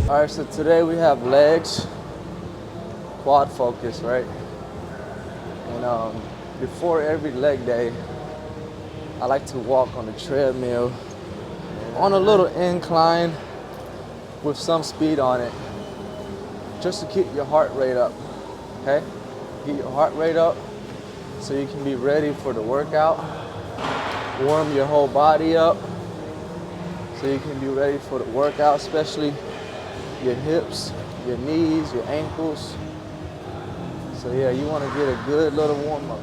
All right, so today we have legs, quad focus, right? And before every leg day, I like to walk on the treadmill on a little incline with some speed on it, just to keep your heart rate up, okay? Get your heart rate up so you can be ready for the workout. Warm your whole body up so you can be ready for the workout, especially your hips, your knees, your ankles. So yeah, you want to get a good little warm up.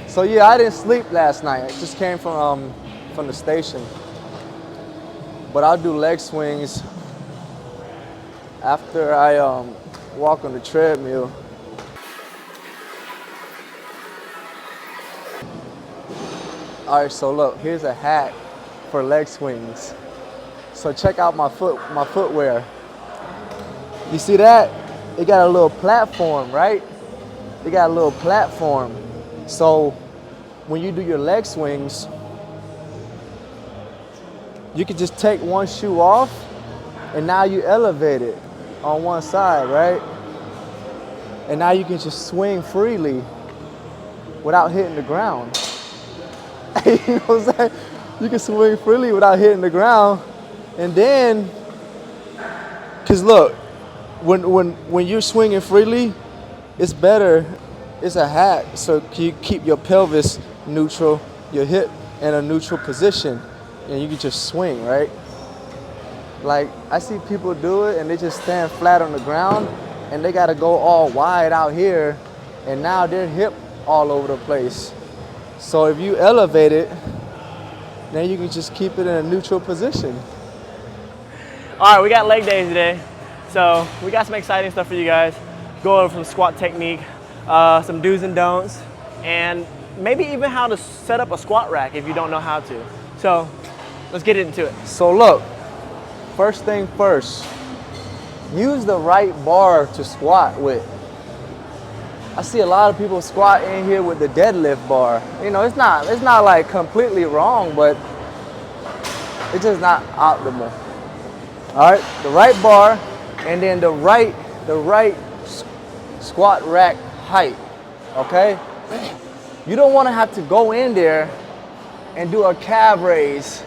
So yeah, I didn't sleep last night. I just came from the station. But I'll do leg swings after I walk on the treadmill. All right, so look, here's a hack for leg swings. So check out my footwear. You see that? It got a little platform, right? It got a little platform. So when you do your leg swings, you can just take one shoe off and now you elevate it on one side, right? And now you can just swing freely without hitting the ground. You know what I'm saying? You can swing freely without hitting the ground. And then, cause look, when you're swinging freely, it's better, it's a hack. So you keep your pelvis neutral, your hip in a neutral position, and you can just swing, right? Like, I see people do it and they just stand flat on the ground and they gotta go all wide out here, and now their hip all over the place. So if you elevate it, then you can just keep it in a neutral position. All right, we got leg days today. So we got some exciting stuff for you guys. Go over some squat technique, some do's and don'ts, and maybe even how to set up a squat rack if you don't know how to. So let's get into it. So look, first thing first, use the right bar to squat with. I see a lot of people squat in here with the deadlift bar. You know, it's not like completely wrong, but it's just not optimal. All right, the right bar, and then the right squat rack height, okay? You don't want to have to go in there and do a calf raise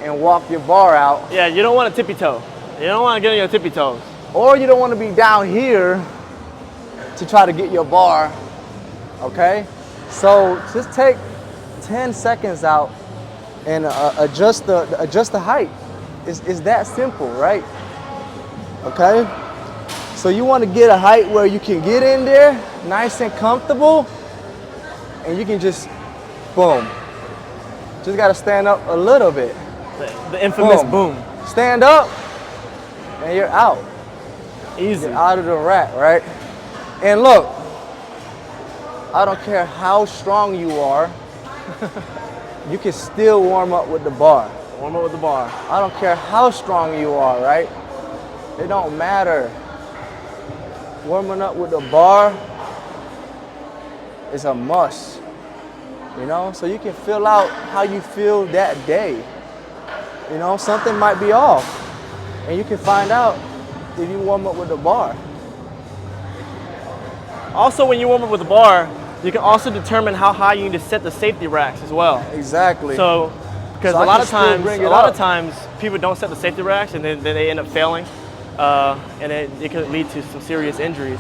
and walk your bar out. Yeah, you don't want to tippy toe. You don't want to get on your tippy toes. Or you don't want to be down here to try to get your bar, okay? So just take 10 seconds out and adjust the height. It's that simple, right? Okay? So you want to get a height where you can get in there nice and comfortable, and you can just, boom. Just got to stand up a little bit. The infamous boom. Stand up, and you're out. Easy. You're out of the rack, right? And look, I don't care how strong you are, you can still warm up with the bar. Warm up with the bar. I don't care how strong you are, right? It don't matter. Warming up with the bar is a must, you know? So you can feel out how you feel that day. You know, something might be off, and you can find out if you warm up with the bar. Also, when you warm up with the bar, you can also determine how high you need to set the safety racks as well. Exactly. So, because So a lot of times people don't set the safety racks and then they end up failing, and it could lead to some serious injuries.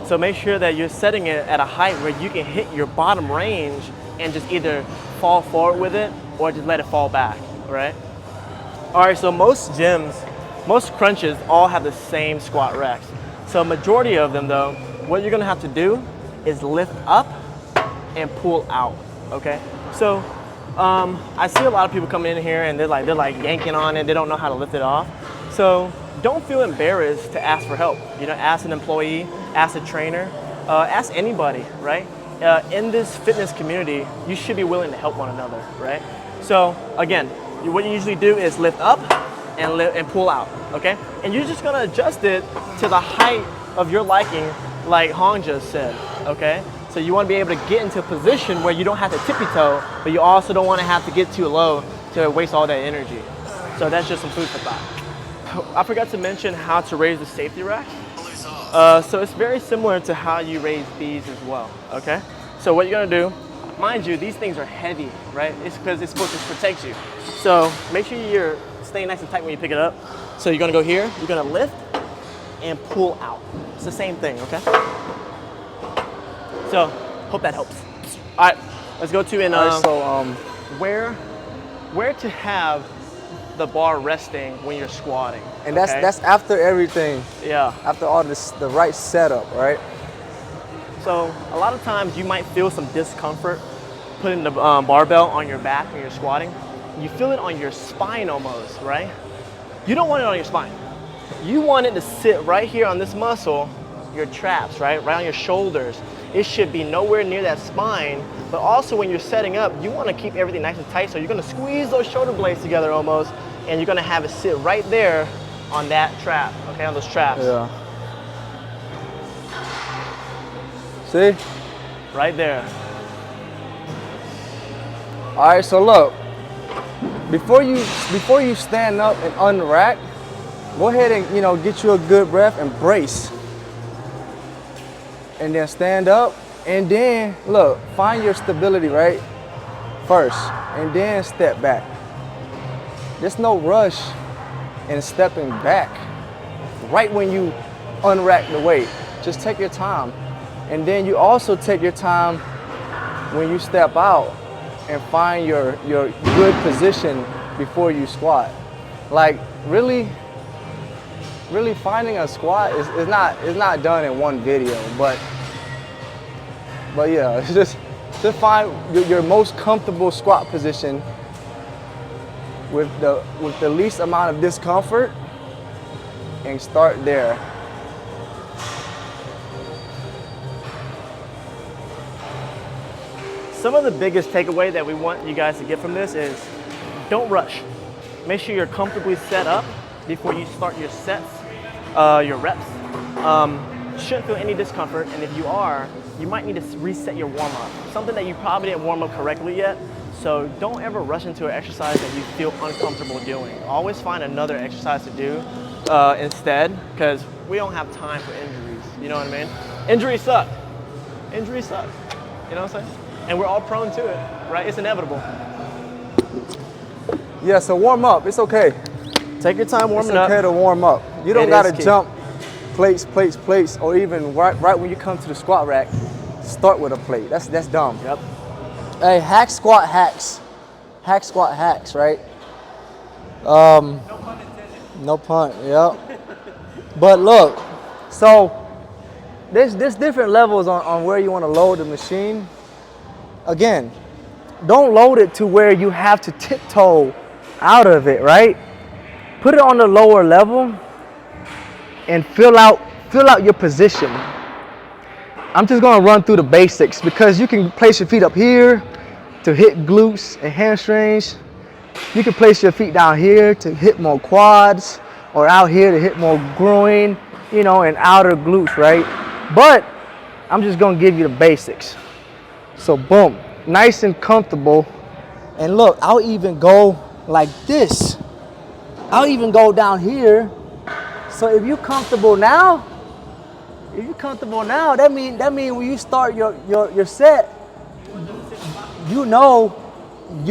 So make sure that you're setting it at a height where you can hit your bottom range and just either fall forward with it or just let it fall back, right? All right, so most gyms, most crunches all have the same squat racks. So majority of them though, what you're gonna have to do is lift up and pull out, okay? So I see a lot of people come in here and they're like yanking on it, they don't know how to lift it off. So don't feel embarrassed to ask for help. You know, ask an employee, ask a trainer, ask anybody, right? In this fitness community, you should be willing to help one another, right? So again, what you usually do is lift up and pull out, okay? And you're just gonna adjust it to the height of your liking, like Hong just said, okay? So you wanna be able to get into a position where you don't have to tippy toe, but you also don't wanna have to get too low to waste all that energy. So that's just some food for thought. I forgot to mention how to raise the safety rack. So it's very similar to how you raise these as well, okay? So what you're gonna do, mind you, these things are heavy, right? It's because it's supposed to protect you. So make sure you're staying nice and tight when you pick it up. So you're gonna go here, you're gonna lift and pull out. It's the same thing, okay? So hope that helps. All right, let's go to where to have the bar resting when you're squatting. And that's after everything. Yeah. After all this, the right setup, right? So a lot of times you might feel some discomfort putting the barbell on your back when you're squatting. You feel it on your spine almost, right? You don't want it on your spine. You want it to sit right here on this muscle, your traps, right on your shoulders. It should be nowhere near that spine, but also when you're setting up, you want to keep everything nice and tight, so you're going to squeeze those shoulder blades together almost, and you're going to have it sit right there on that trap, okay, on those traps. Yeah. See? Right there. All right, so look, before you stand up and unrack, go ahead and get you a good breath and brace. And then stand up, and then look, find your stability right first, and then step back. There's no rush in stepping back right when you unrack the weight. Just take your time. And then you also take your time when you step out and find your good position before you squat. Like really finding a squat is not done in one video, but yeah, it's just find your most comfortable squat position with the least amount of discomfort and start there. Some of the biggest takeaway that we want you guys to get from this is don't rush. Make sure you're comfortably set up before you start your sets, your reps. Shouldn't feel any discomfort, and if you are, you might need to reset your warm-up. Something that you probably didn't warm up correctly yet, so don't ever rush into an exercise that you feel uncomfortable doing. Always find another exercise to do instead, because we don't have time for injuries, you know what I mean? Injuries suck. Injuries suck, you know what I'm saying? And we're all prone to it, right? It's inevitable. Yeah, so warm up, it's okay. Take your time warming up. It's okay to warm up. You don't gotta key. jump plates, or even right when you come to the squat rack, start with a plate. That's dumb. Yep. Hey, hack squat hacks. Hack squat hacks, right? No pun intended. No pun, yeah. But look, so there's different levels on where you wanna load the machine. Again, don't load it to where you have to tiptoe out of it, right? Put it on the lower level and fill out your position. I'm just gonna run through the basics because you can place your feet up here to hit glutes and hamstrings. You can place your feet down here to hit more quads, or out here to hit more groin, and outer glutes, right? But I'm just gonna give you the basics. So boom, nice and comfortable. And look, I'll even go like this. I'll even go down here. So if you're comfortable now, that mean when you start your set, you're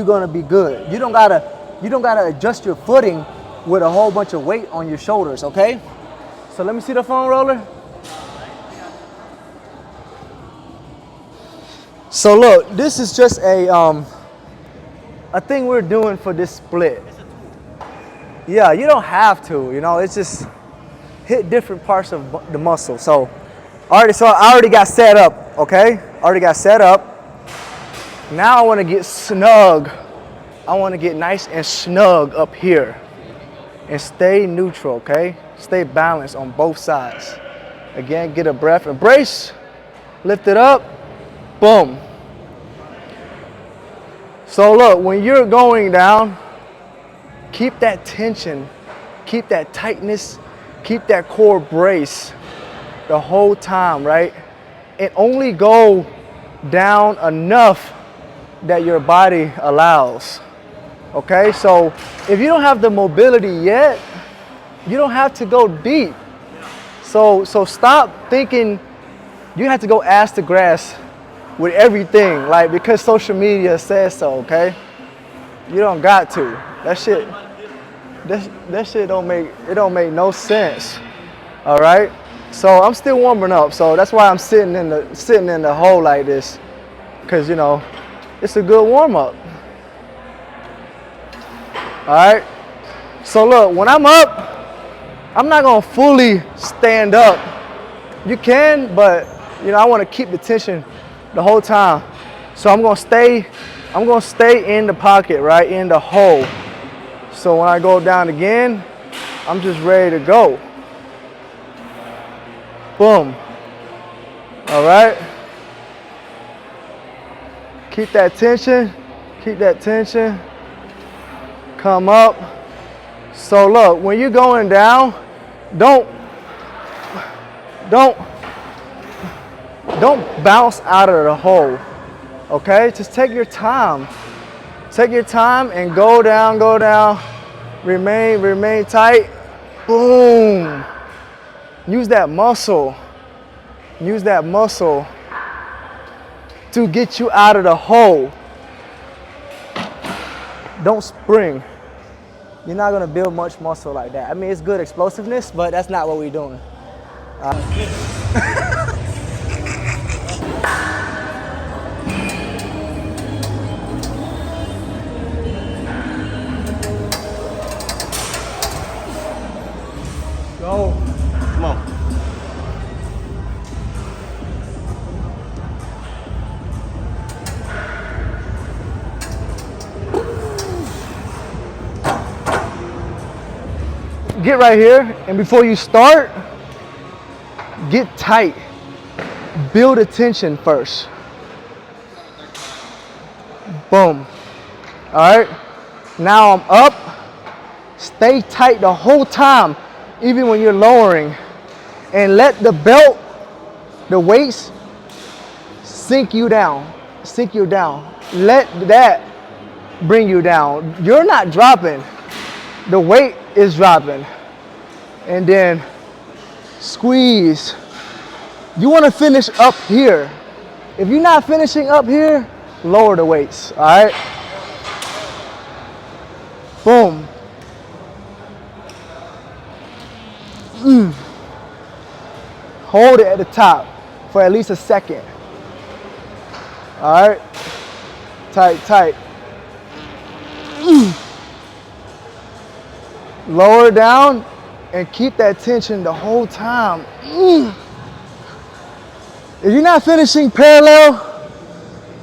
gonna be good. You don't gotta adjust your footing with a whole bunch of weight on your shoulders, okay? So let me see the foam roller. So look, this is just a thing we're doing for this split. Yeah, you don't have to, it's just hit different parts of the muscle. So I already got set up, okay? Already got set up. Now I want to get snug. I want to get nice and snug up here and stay neutral, okay? Stay balanced on both sides. Again, get a breath and brace, lift it up, boom. So look, when you're going down, keep that tension, keep that tightness, keep that core brace the whole time, right? And only go down enough that your body allows. Okay, so if you don't have the mobility yet, You don't have to go deep. So stop thinking you have to go ass to grass with everything, like because social media says so, okay? You don't got to. That shit don't make no sense. All right? So I'm still warming up. So that's why I'm sitting in the hole like this. Cause you know, it's a good warm up. All right? So look, when I'm up, I'm not gonna fully stand up. You can, but you know, I wanna keep the tension the whole time. So I'm gonna stay in the pocket, right, in the hole. So when I go down again, I'm just ready to go. Boom. All right. Keep that tension, come up. So look, when you're going down, don't bounce out of the hole, okay? Just take your time. Take your time and go down, remain tight, boom. Use that muscle to get you out of the hole. Don't spring. You're not gonna build much muscle like that. I mean, it's good explosiveness, but that's not what we're doing. Go. Come on. Get right here, and before you start, get tight. Build a tension first. Boom. All right. Now I'm up. Stay tight the whole time, even when you're lowering, and let the belt, the weights, sink you down. Let that bring you down. You're not dropping. The weight is dropping. And then squeeze. You want to finish up here. If you're not finishing up here, lower the weights, all right? Boom. Hold it at the top for at least a second. All right? Tight. Lower down and keep that tension the whole time. If you're not finishing parallel,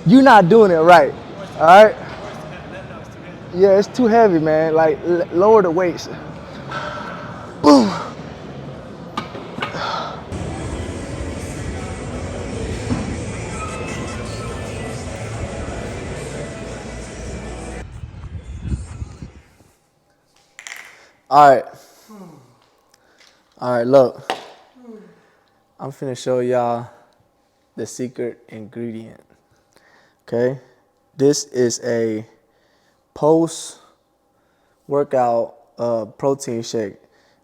you're not doing it right. All right? Yeah, it's too heavy, man. Like, lower the weights. Boom. All right, look. I'm finna show y'all the secret ingredient. Okay? This is a post-workout protein shake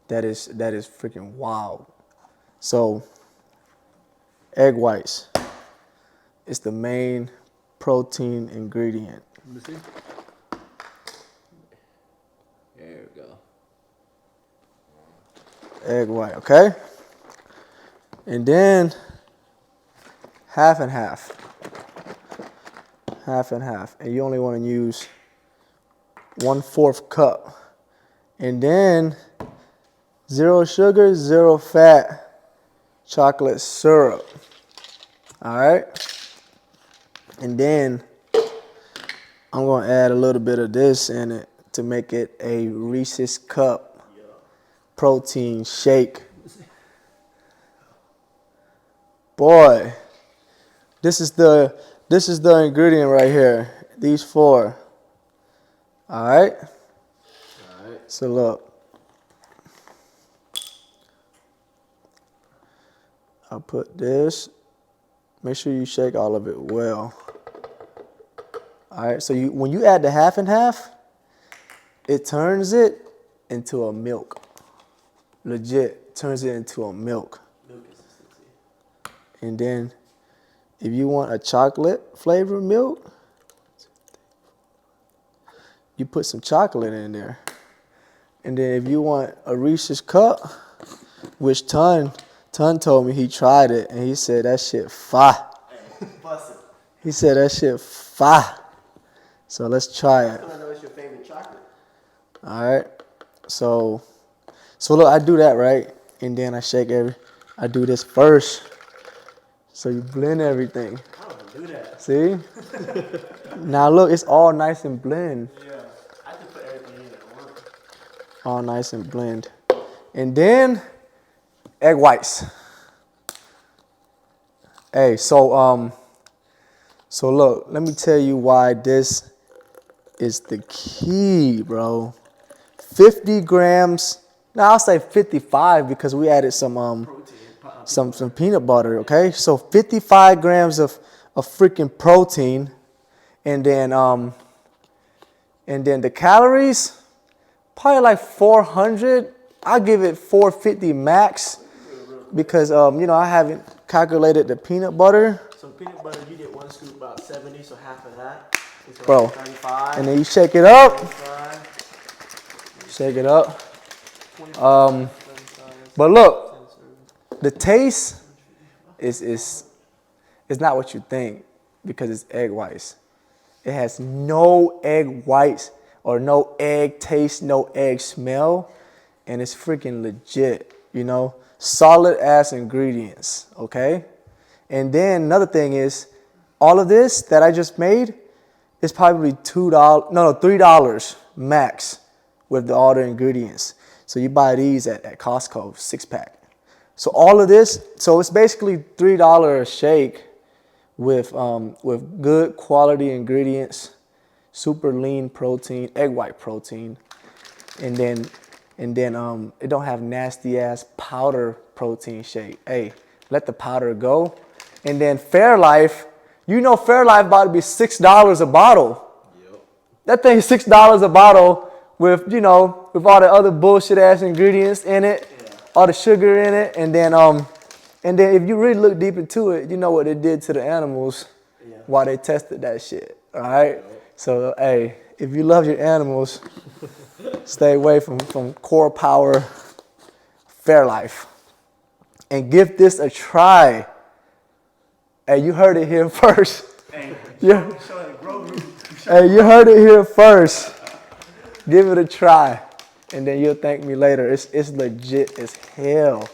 that is freaking wild. So, egg whites. It's the main protein ingredient. Let me see. There we go. Egg white, okay? And then half and half. And you only want to use 1/4 cup. And then 0 sugar, 0 fat chocolate syrup. All right? And then I'm going to add a little bit of this in it to make it a Reese's Cup protein shake. Boy, this is the ingredient right here. These 4. All right? So look. I'll put this. Make sure you shake all of it well. All right, so when you add the half and half, it turns it into a milk. legit turns it into a milk. And then if you want a chocolate flavored milk, you put some chocolate in there. And then if you want a Reese's cup, which Ton told me he tried it and he said that shit fire. He said that shit fire. So let's try it. I know it's your favorite chocolate. All right. So look, I do that, right? And then I do this first. So you blend everything. I don't do that. See? Now look, it's all nice and blend. Yeah. I have to put everything in at once. All nice and blend. And then egg whites. Hey, so look, let me tell you why this is the key, bro. 50 grams. Now I'll say 55 because we added some peanut butter, okay? So 55 grams of freaking protein, and then the calories, probably like 400. I'll give it 450 max because I haven't calculated the peanut butter. So peanut butter, you get 1 scoop about 70, so half of that. So Bro, like 35. and then you shake it up. 35, Shake it up. 25, But look, the taste is not what you think because it's egg whites. It has no egg whites or no egg taste, no egg smell, and it's freaking legit, solid ass ingredients, okay? And then another thing is, all of this that I just made is probably $3 max with all the ingredients. So you buy these at Costco, 6-pack. So all of this, so it's basically $3 a shake with good quality ingredients, super lean protein, egg white protein, and then it don't have nasty ass powder protein shake. Hey, let the powder go. And then Fairlife, Fairlife about to be $6 a bottle. Yep. That thing is $6 a bottle with with all the other bullshit ass ingredients in it, all the sugar in it, and then if you really look deep into it, you know what it did to the animals while they tested that shit. All right. Yep. So hey, if you love your animals, stay away from Core Power Fairlife and give this a try. Hey, you heard it here first. Hey, you heard it here first. Give it a try, and then you'll thank me later. It's legit as hell.